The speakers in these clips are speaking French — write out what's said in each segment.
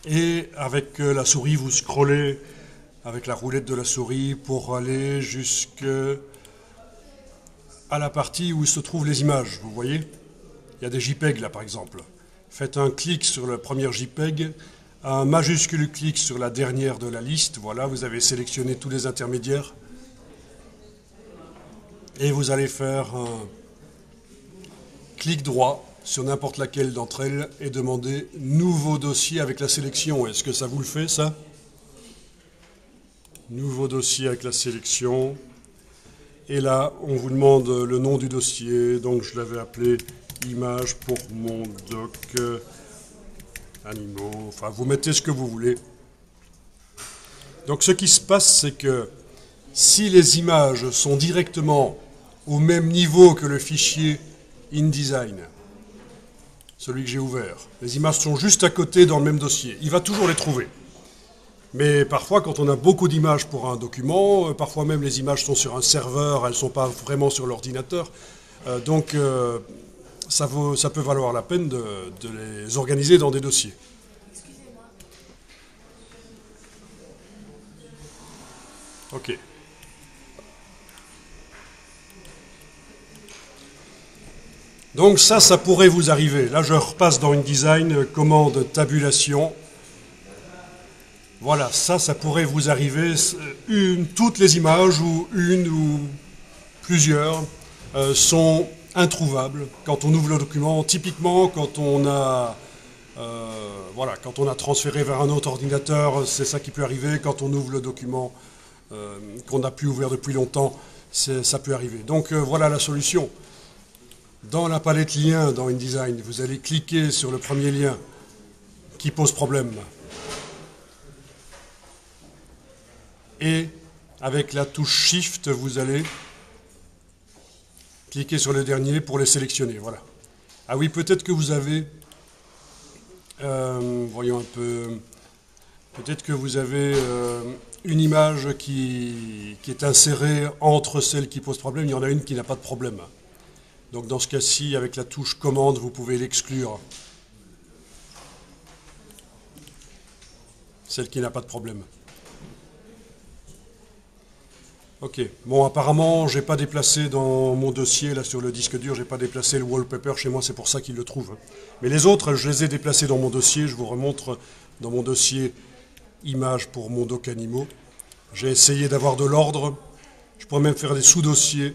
Et avec la souris, vous scrollez avec la roulette de la souris pour aller jusqu'à la partie où se trouvent les images. Vous voyez? Il y a des JPEG là par exemple. Faites un clic sur le premier JPEG, un majuscule clic sur la dernière de la liste. Voilà, vous avez sélectionné tous les intermédiaires. Et vous allez faire un clic droit sur n'importe laquelle d'entre elles et demander nouveau dossier avec la sélection. Est-ce que ça vous le fait, ça? Nouveau dossier avec la sélection. Et là, on vous demande le nom du dossier. Donc, je l'avais appelé image pour mon doc animaux. Enfin, vous mettez ce que vous voulez. Donc, ce qui se passe, c'est que si les images sont directement au même niveau que le fichier InDesign, celui que j'ai ouvert, les images sont juste à côté dans le même dossier, il va toujours les trouver. Mais parfois, quand on a beaucoup d'images pour un document, parfois même les images sont sur un serveur, elles ne sont pas vraiment sur l'ordinateur, donc ça peut valoir la peine de les organiser dans des dossiers. Excusez-moi. Ok. Donc ça pourrait vous arriver. Là, je repasse dans InDesign, commande tabulation. Voilà, ça pourrait vous arriver. Toutes les images, ou une ou plusieurs, sont introuvables quand on ouvre le document. Typiquement, quand on a, quand on a transféré vers un autre ordinateur, c'est ça qui peut arriver. Quand on ouvre le document qu'on n'a plus ouvert depuis longtemps, ça peut arriver. Donc voilà la solution. Dans la palette liens dans InDesign, vous allez cliquer sur le premier lien qui pose problème. Et avec la touche Shift, vous allez cliquer sur le dernier pour les sélectionner. Voilà. Ah oui, peut-être que vous avez, voyons un peu, peut-être que vous avez une image qui est insérée entre celles qui posent problème. Il y en a une qui n'a pas de problème. Donc dans ce cas-ci, avec la touche commande, vous pouvez l'exclure. Celle qui n'a pas de problème. Ok. Bon, apparemment, j'ai pas déplacé dans mon dossier, là sur le disque dur, j'ai pas déplacé le wallpaper chez moi, c'est pour ça qu'il le trouve. Mais les autres, je les ai déplacés dans mon dossier. Je vous remontre dans mon dossier images pour mon doc animaux. J'ai essayé d'avoir de l'ordre. Je pourrais même faire des sous-dossiers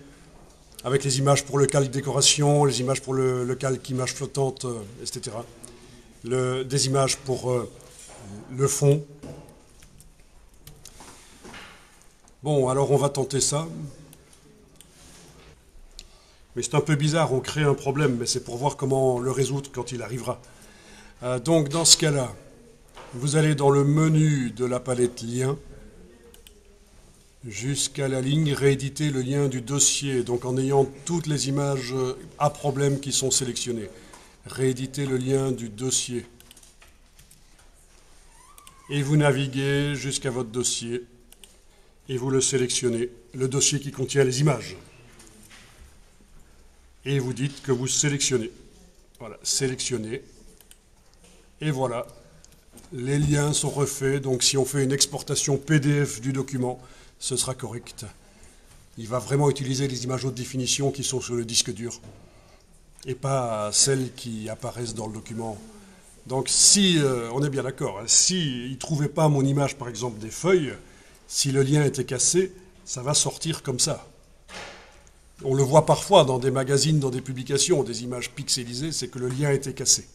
avec les images pour le calque décoration, les images pour le calque image flottante, etc. Des images pour le fond. Bon, alors on va tenter ça. Mais c'est un peu bizarre, on crée un problème, mais c'est pour voir comment le résoudre quand il arrivera. Donc dans ce cas-là, vous allez dans le menu de la palette liens, jusqu'à la ligne rééditer le lien du dossier, donc en ayant toutes les images à problème qui sont sélectionnées. Rééditer le lien du dossier. Et vous naviguez jusqu'à votre dossier et vous le sélectionnez, le dossier qui contient les images. Et vous dites que vous sélectionnez. Voilà, sélectionnez. Et voilà, les liens sont refaits, donc si on fait une exportation PDF du document, ce sera correct. Il va vraiment utiliser les images haute définition qui sont sur le disque dur et pas celles qui apparaissent dans le document. Donc si, on est bien d'accord, hein, s'il ne trouvait pas mon image par exemple des feuilles, si le lien était cassé, ça va sortir comme ça. On le voit parfois dans des magazines, dans des publications, des images pixelisées, c'est que le lien était cassé.